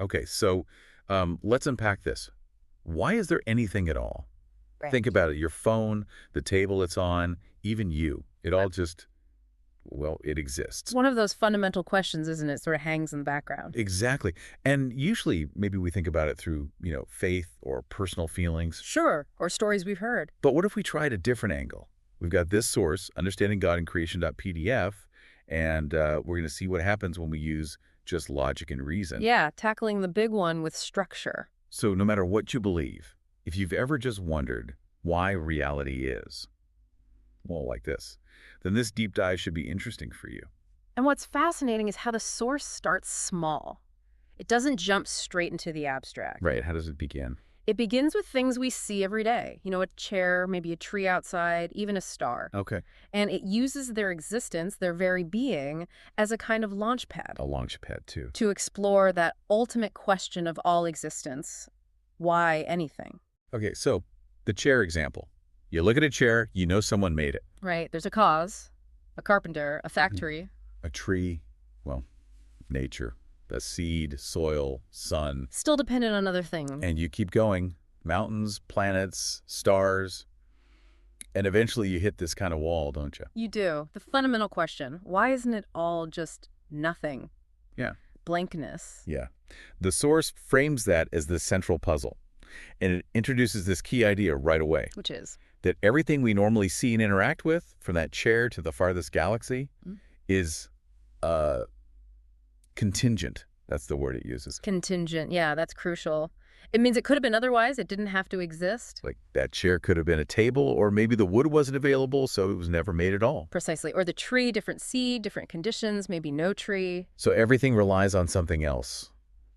Okay, so let's unpack this. Why is there anything at all? Right. Think about it. Your phone, the table it's on, even you. It all just, well, it It's exists. one of those fundamental questions, isn't it? Sort of hangs in the background. Exactly. And usually maybe we think about it through, faith or personal feelings. Sure, or stories we've heard. But what if we tried a different angle? We've got this source, Understanding God in Creation.pdf, and we're going to see what happens when we use just logic and reason. Yeah, tackling the big one with structure. So no matter what you believe, if you've ever just wondered why reality is, well, like this, then this deep dive should be interesting for you. And what's fascinating is how the source starts small. It doesn't jump straight into the abstract. Right, how does it begin? It begins with things we see every day. A chair, maybe a tree outside, even a star. Okay. And it uses their existence, their very being, as a kind of launch pad A launch pad, too. to explore that ultimate question of all existence. Why anything? Okay, so the chair example. You look at a chair, you know someone made it. Right, there's a cause, a carpenter, a factory. A tree, well, nature, the seed, soil, sun, Still dependent on other things. and you keep going. Mountains, planets, stars, and eventually you hit this kind of wall, don't you? You do. The fundamental question, why isn't it all just nothing? Yeah. Blankness. Yeah. The source frames that as the central puzzle, and it introduces this key idea right away, Which is? that everything we normally see and interact with, from that chair to the farthest galaxy, is contingent. That's the word it uses. Contingent. Yeah, that's crucial. It means it could have been otherwise. It didn't have to exist. Like that chair could have been a table, or maybe the wood wasn't available, so it was never made at all. Precisely. Or the tree, different seed, different conditions, maybe no tree. So everything relies on something else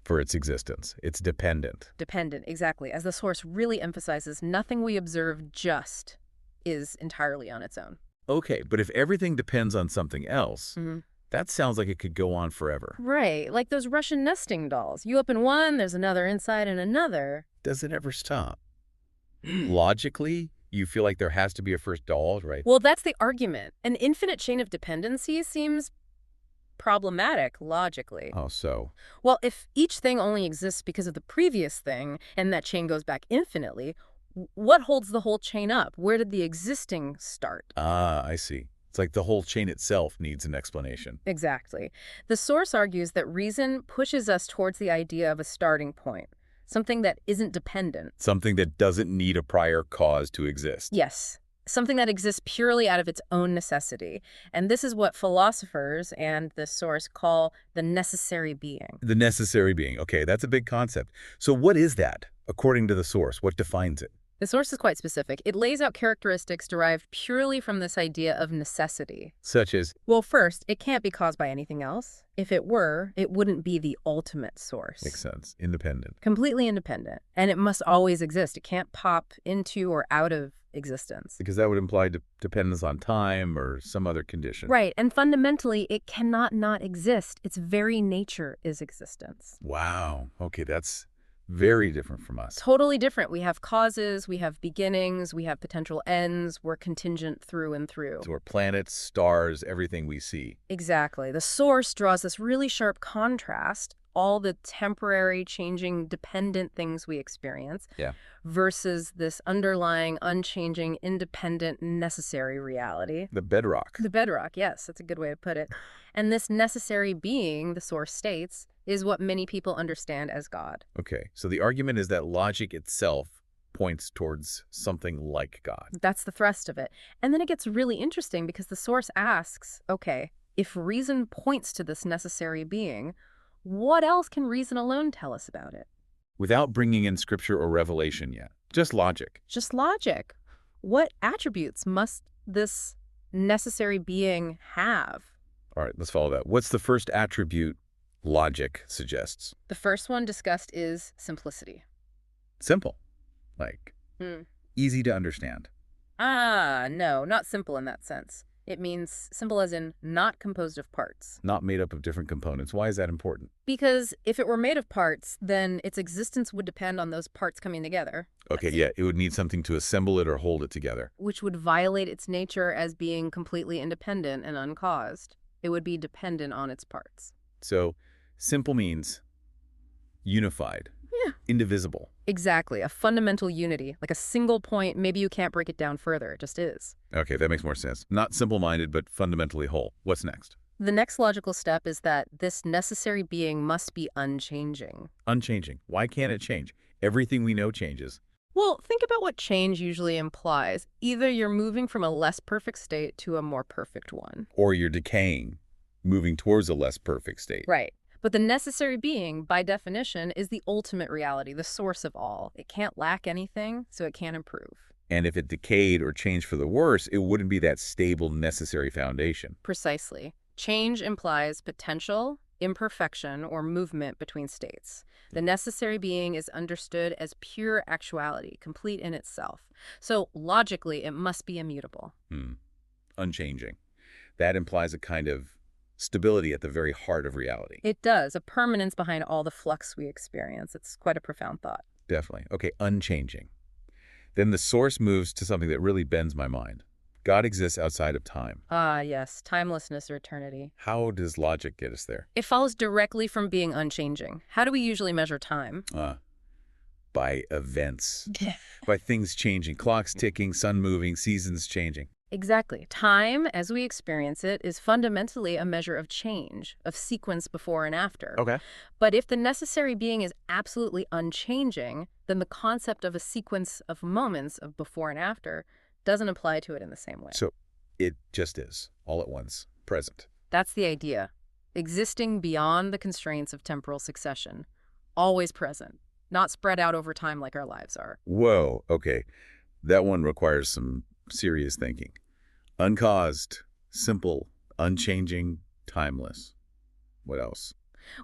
for its existence. It's dependent. Dependent, exactly. As the source really emphasizes, nothing we observe just is entirely on its own. Okay, but if everything depends on something else, that sounds like it could go on forever. Right, like those Russian nesting dolls. You open one, there's another inside and another. Does it ever stop? Logically, you feel like there has to be a first doll, right? Well, that's the argument. An infinite chain of dependency seems problematic logically. Oh, so? Well, if each thing only exists because of the previous thing, and that chain goes back infinitely, what holds the whole chain up? Where did the existing start? Ah, I see. It's like the whole chain itself needs an explanation. Exactly. The source argues that reason pushes us towards the idea of a starting point, something that isn't dependent. Something that doesn't need a prior cause to exist. Yes, something that exists purely out of its own necessity. And this is what philosophers and the source call the necessary being. The necessary being. Okay, that's a big concept. So what is that, according to the source? What defines it? The source is quite specific. It lays out characteristics derived purely from this idea of necessity. Such as, Well, first, it can't be caused by anything else. If it were, it wouldn't be the ultimate source. makes sense, independent. Completely independent. And it must always exist. It can't pop into or out of existence. Because that would imply dependence on time or some other condition. Right. And fundamentally, it cannot not exist. Its very nature is existence. Wow. Okay, that's very different from us. Totally different. We have causes, we have beginnings, we have potential ends. We're contingent through and through. So we're planets, stars, everything we see. Exactly. The source draws this really sharp contrast, all the temporary, changing, dependent things we experience, versus this underlying, unchanging, independent, necessary reality. The bedrock. The bedrock, yes, that's a good way to put it. And this necessary being, the source states, is what many people understand as God. Okay, so the argument is that logic itself points towards something like God. That's the thrust of it. And then it gets really interesting because the source asks, okay, if reason points to this necessary being, what else can reason alone tell us about it? Without bringing in scripture or revelation yet. Just logic. Just logic. What attributes must this necessary being have? All right, let's follow that. What's the first attribute logic suggests? The first one discussed is simplicity. Simple. Like, easy to understand. No, not simple in that sense. It means simple as in not composed of parts. Not made up of different components. Why is that important? Because if it were made of parts, then its existence would depend on those parts coming together. Okay, yeah, it would need something to assemble it or hold it together. Which would violate its nature as being completely independent and uncaused. It would be dependent on its parts. So, simple means Unified. Yeah. Indivisible. Exactly. A fundamental unity, like a single point. Maybe you can't break it down further. It just is. Okay, that makes more sense. Not simple-minded, but fundamentally whole. What's next? The next logical step is that this necessary being must be unchanging. Unchanging. Why can't it change? Everything we know changes. Well, think about what change usually implies. Either you're moving from a less perfect state to a more perfect one. Or you're decaying, moving towards a less perfect state. Right. But the necessary being, by definition, is the ultimate reality, the source of all. It can't lack anything, so it can't improve. And if it decayed or changed for the worse, it wouldn't be that stable, necessary foundation. Precisely. Change implies potential, imperfection, or movement between states. The necessary being is understood as pure actuality, complete in itself. So logically, it must be immutable. Unchanging. That implies a kind of stability at the very heart of reality. It does, a permanence behind all the flux we experience. It's quite a profound thought. Definitely. Okay, unchanging. Then the source moves to something that really bends my mind. God exists outside of time. Ah, yes, timelessness or eternity. How does logic get us there? It follows directly from being unchanging. How do we usually measure time? By events. By things changing, clocks ticking, sun moving, seasons changing. Exactly. Time, as we experience it, is fundamentally a measure of change, of sequence before and after. Okay. But if the necessary being is absolutely unchanging, then the concept of a sequence of moments of before and after doesn't apply to it in the same way. So it just is, all at once, present. That's the idea. Existing beyond the constraints of temporal succession. Always present, not spread out over time like our lives are. Whoa, okay. That one requires some serious thinking. Uncaused, simple, unchanging, timeless. What else?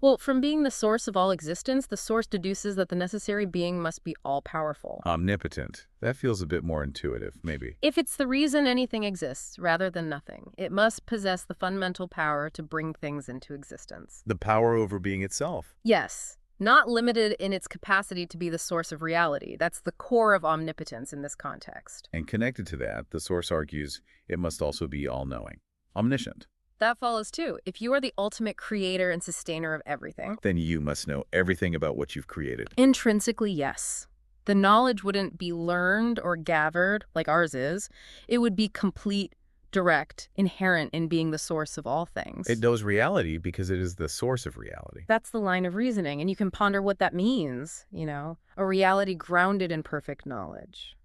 Well, from being the source of all existence, the source deduces that the necessary being must be all-powerful. Omnipotent. That feels a bit more intuitive, maybe. If it's the reason anything exists, rather than nothing, it must possess the fundamental power to bring things into existence. The power over being itself. Yes. Not limited in its capacity to be the source of reality. That's the core of omnipotence in this context. And connected to that, the source argues it must also be all-knowing. Omniscient. That follows too. If you are the ultimate creator and sustainer of everything, then you must know everything about what you've created. Intrinsically, yes. The knowledge wouldn't be learned or gathered like ours is. It would be complete, direct, inherent in being the source of all things. It knows reality because it is the source of reality. That's the line of reasoning, and you can ponder what that means, a reality grounded in perfect knowledge.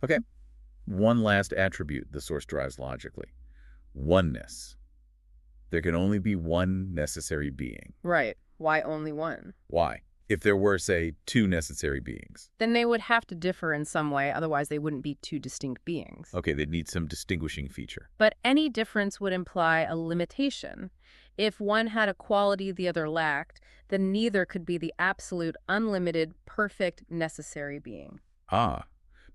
Okay, one last attribute the source drives logically. Oneness. There can only be one necessary being. Right. Why only one? Why? If there were, say, two necessary beings. Then they would have to differ in some way, otherwise they wouldn't be two distinct beings. Okay, they'd need some distinguishing feature. But any difference would imply a limitation. If one had a quality the other lacked, then neither could be the absolute, unlimited, perfect, necessary being.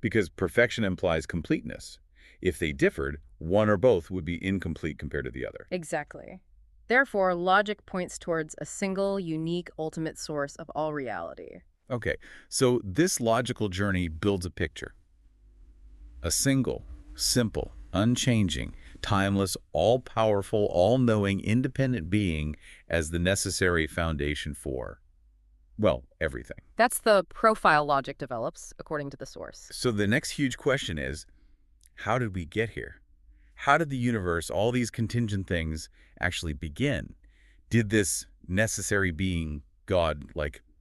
Because perfection implies completeness. If they differed, one or both would be incomplete compared to the other. Exactly. Therefore, logic points towards a single, unique, ultimate source of all reality. Okay, so this logical journey builds a picture. A single, simple, unchanging, timeless, all-powerful, all-knowing, independent being as the necessary foundation for, well, everything. That's the profile logic develops, according to the source. So the next huge question is, how did we get here? How did the universe, all these contingent things, actually begin? Did this necessary being, God,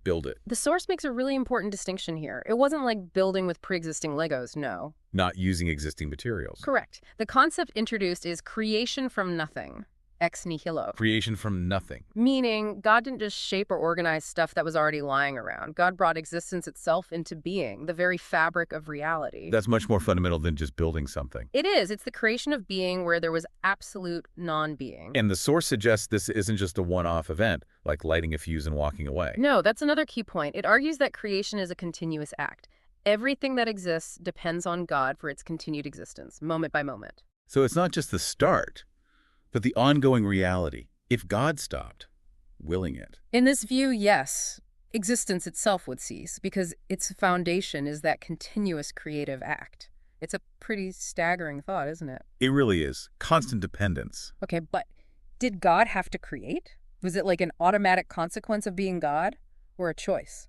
build it? The source makes a really important distinction here. It wasn't like building with pre-existing Legos, no. Not using existing materials. Correct. The concept introduced is creation from nothing. Ex nihilo. Creation from nothing. Meaning, God didn't just shape or organize stuff that was already lying around. God brought existence itself into being, the very fabric of reality. That's much more fundamental than just building something. It is. It's the creation of being where there was absolute non-being. And the source suggests this isn't just a one-off event, like lighting a fuse and walking away. No, that's another key point. It argues that creation is a continuous act. Everything that exists depends on God for its continued existence, moment by moment. So it's not just the start, but the ongoing reality, if God stopped willing it. In this view, yes, existence itself would cease because its foundation is that continuous creative act. It's a pretty staggering thought, isn't it? It really is. Constant dependence. Okay, but did God have to create? Was it like an automatic consequence of being God, or a choice?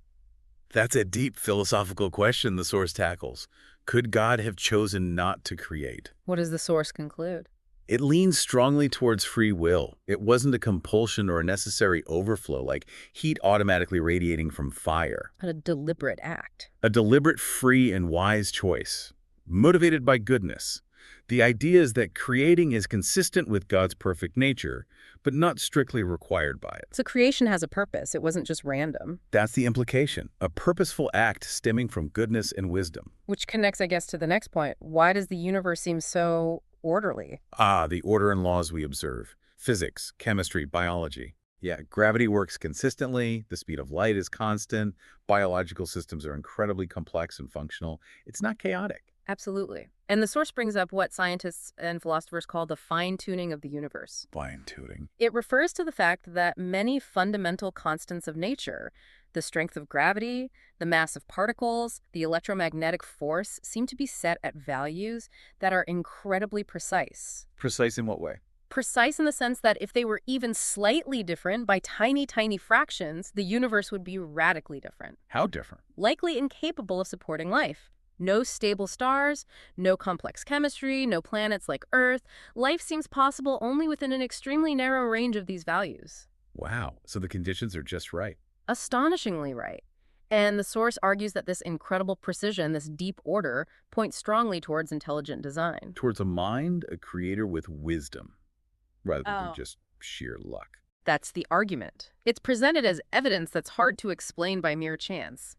That's a deep philosophical question the Source tackles. Could God have chosen not to create? What does the source conclude? It leans strongly towards free will. It wasn't a compulsion or a necessary overflow, like heat automatically radiating from fire. A deliberate act. A deliberate, free, and wise choice, motivated by goodness. The idea is that creating is consistent with God's perfect nature, but not strictly required by it. So creation has a purpose. It wasn't just random. That's the implication, a purposeful act stemming from goodness and wisdom. Which connects, I guess, to the next point. Why does the universe seem so orderly? The order and laws we observe. Physics, chemistry, biology. Yeah, gravity works consistently, the speed of light is constant, biological systems are incredibly complex and functional. It's not chaotic. Absolutely. And the source brings up what scientists and philosophers call the fine-tuning of the universe. Fine-tuning. It refers to the fact that many fundamental constants of nature, the strength of gravity, the mass of particles, the electromagnetic force, seem to be set at values that are incredibly precise. Precise in what way? Precise in the sense that if they were even slightly different by tiny, tiny fractions, the universe would be radically different. How different? Likely incapable of supporting life. No stable stars, no complex chemistry, no planets like Earth. Life seems possible only within an extremely narrow range of these values. Wow, so the conditions are just right. Astonishingly right. And the source argues that this incredible precision, this deep order, points strongly towards intelligent design. Towards a mind, a creator with wisdom, rather than Oh. just sheer luck. That's the argument. It's presented as evidence that's hard to explain by mere chance.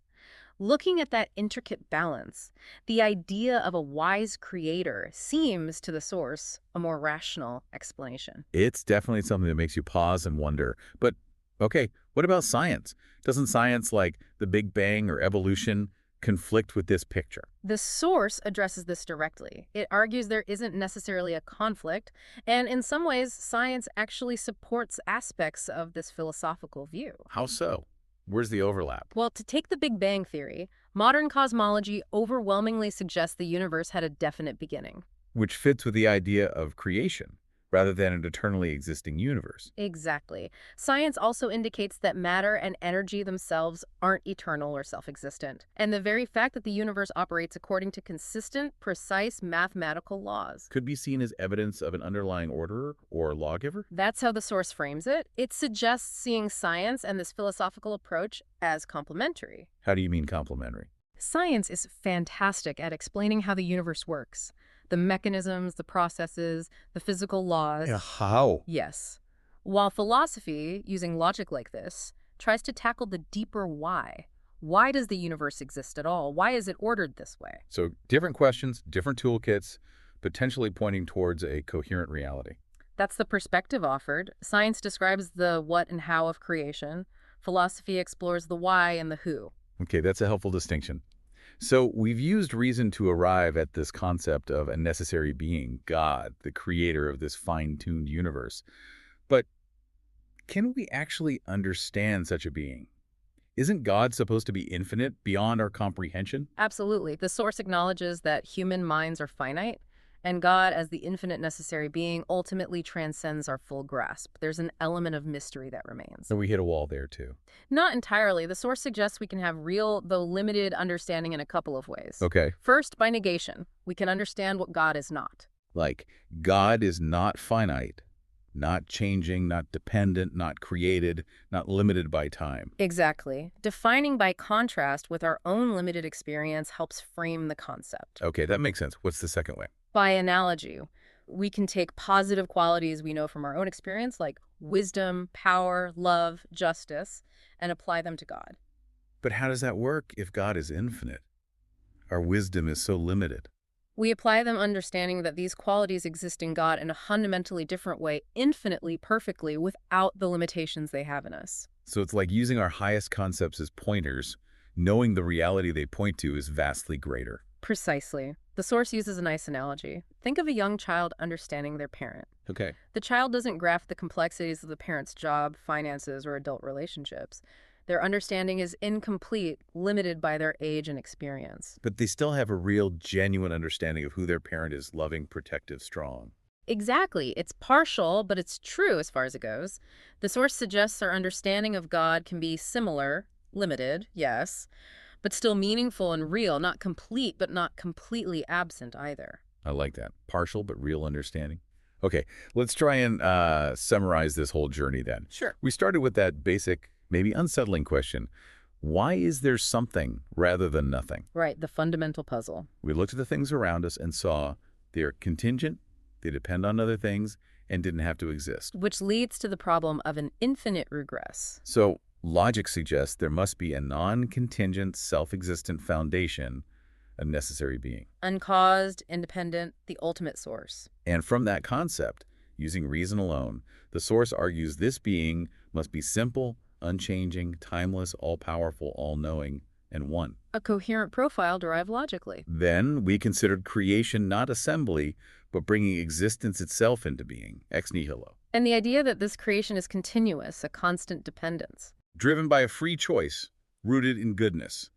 Looking at that intricate balance, the idea of a wise creator seems, to the source, a more rational explanation. It's definitely something that makes you pause and wonder. But, okay, what about science? Doesn't science like the Big Bang or evolution conflict with this picture? The source addresses this directly. It argues there isn't necessarily a conflict, and in some ways, science actually supports aspects of this philosophical view. How so? Where's the overlap? Well, to take the Big Bang theory, modern cosmology overwhelmingly suggests the universe had a definite beginning. Which fits with the idea of creation, rather than an eternally existing universe. Exactly. Science also indicates that matter and energy themselves aren't eternal or self-existent. And the very fact that the universe operates according to consistent, precise mathematical laws. Could be seen as evidence of an underlying order or lawgiver? That's how the source frames it. It suggests seeing science and this philosophical approach as complementary. How do you mean complementary? Science is fantastic at explaining how the universe works. The mechanisms, the processes, the physical laws. How? Yes. While philosophy, using logic like this, tries to tackle the deeper why. Why does the universe exist at all? Why is it ordered this way? So different questions, different toolkits, potentially pointing towards a coherent reality. That's the perspective offered. Science describes the what and how of creation. Philosophy explores the why and the who. Okay, that's a helpful distinction. So we've used reason to arrive at this concept of a necessary being, God, the creator of this fine-tuned universe. But can we actually understand such a being? Isn't God supposed to be infinite, beyond our comprehension? Absolutely. The source acknowledges that human minds are finite, and God, as the infinite necessary being, ultimately transcends our full grasp. There's an element of mystery that remains. So we hit a wall there, too. Not entirely. The source suggests we can have real, though limited, understanding in a couple of ways. Okay. First, by negation. We can understand what God is not. Like, God is not finite, not changing, not dependent, not created, not limited by time. Exactly. Defining by contrast with our own limited experience helps frame the concept. Okay, that makes sense. What's the second way? By analogy, we can take positive qualities we know from our own experience, like wisdom, power, love, justice, and apply them to God. But how does that work if God is infinite? Our wisdom is so limited. We apply them understanding that these qualities exist in God in a fundamentally different way, infinitely, perfectly, without the limitations they have in us. So it's like using our highest concepts as pointers, knowing the reality they point to is vastly greater. Precisely. The source uses a nice analogy. Think of a young child understanding their parent. Okay. The child doesn't grasp the complexities of the parent's job, finances, or adult relationships. Their understanding is incomplete, limited by their age and experience. But they still have a real, genuine understanding of who their parent is, loving, protective, strong. Exactly. It's partial, but it's true as far as it goes. The source suggests our understanding of God can be similar, limited, yes, but still meaningful and real, not complete, but not completely absent either. I like that. Partial but real understanding. Okay, let's try and summarize this whole journey then. Sure. We started with that basic, maybe unsettling question. Why is there something rather than nothing? Right, the fundamental puzzle. We looked at the things around us and saw they're contingent, they depend on other things, and didn't have to exist. Which leads to the problem of an infinite regress. So logic suggests there must be a non-contingent, self-existent foundation, a necessary being. Uncaused, independent, the ultimate source. And from that concept, using reason alone, the source argues this being must be simple, unchanging, timeless, all-powerful, all-knowing, and one. A coherent profile derived logically. Then we considered creation not assembly, but bringing existence itself into being, ex nihilo. And the idea that this creation is continuous, a constant dependence. Driven by a free choice, rooted in goodness,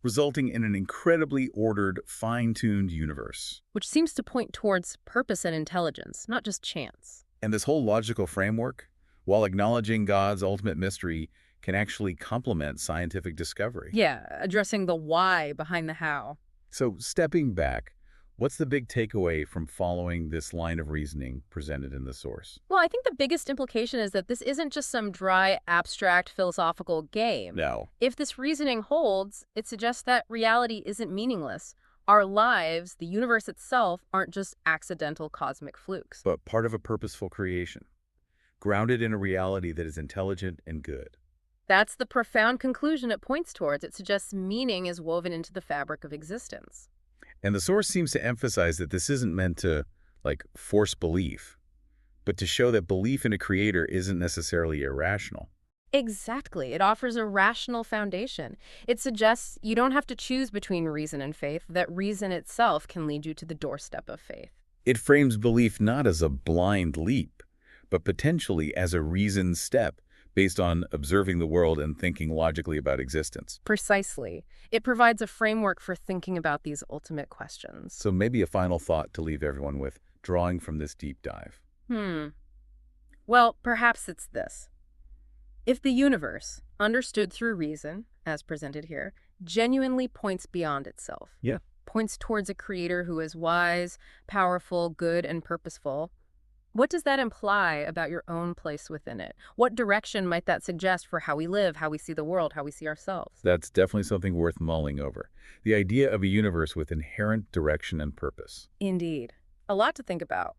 resulting in an incredibly ordered, fine-tuned universe. Which seems to point towards purpose and intelligence, not just chance. And this whole logical framework, while acknowledging God's ultimate mystery, can actually complement scientific discovery. Yeah, addressing the why behind the how. So stepping back, what's the big takeaway from following this line of reasoning presented in the source? Well, I think the biggest implication is that this isn't just some dry, abstract, philosophical game. No. If this reasoning holds, it suggests that reality isn't meaningless. Our lives, the universe itself, aren't just accidental cosmic flukes. But part of a purposeful creation, grounded in a reality that is intelligent and good. That's the profound conclusion it points towards. It suggests meaning is woven into the fabric of existence. And the source seems to emphasize that this isn't meant to, force belief, but to show that belief in a creator isn't necessarily irrational. Exactly. It offers a rational foundation. It suggests you don't have to choose between reason and faith, that reason itself can lead you to the doorstep of faith. It frames belief not as a blind leap, but potentially as a reasoned step based on observing the world and thinking logically about existence. Precisely. It provides a framework for thinking about these ultimate questions. So maybe a final thought to leave everyone with, drawing from this deep dive. Well, perhaps it's this. If the universe, understood through reason, as presented here, genuinely points beyond itself, points towards a creator who is wise, powerful, good, and purposeful, what does that imply about your own place within it? What direction might that suggest for how we live, how we see the world, how we see ourselves? That's definitely something worth mulling over. The idea of a universe with inherent direction and purpose. Indeed. A lot to think about.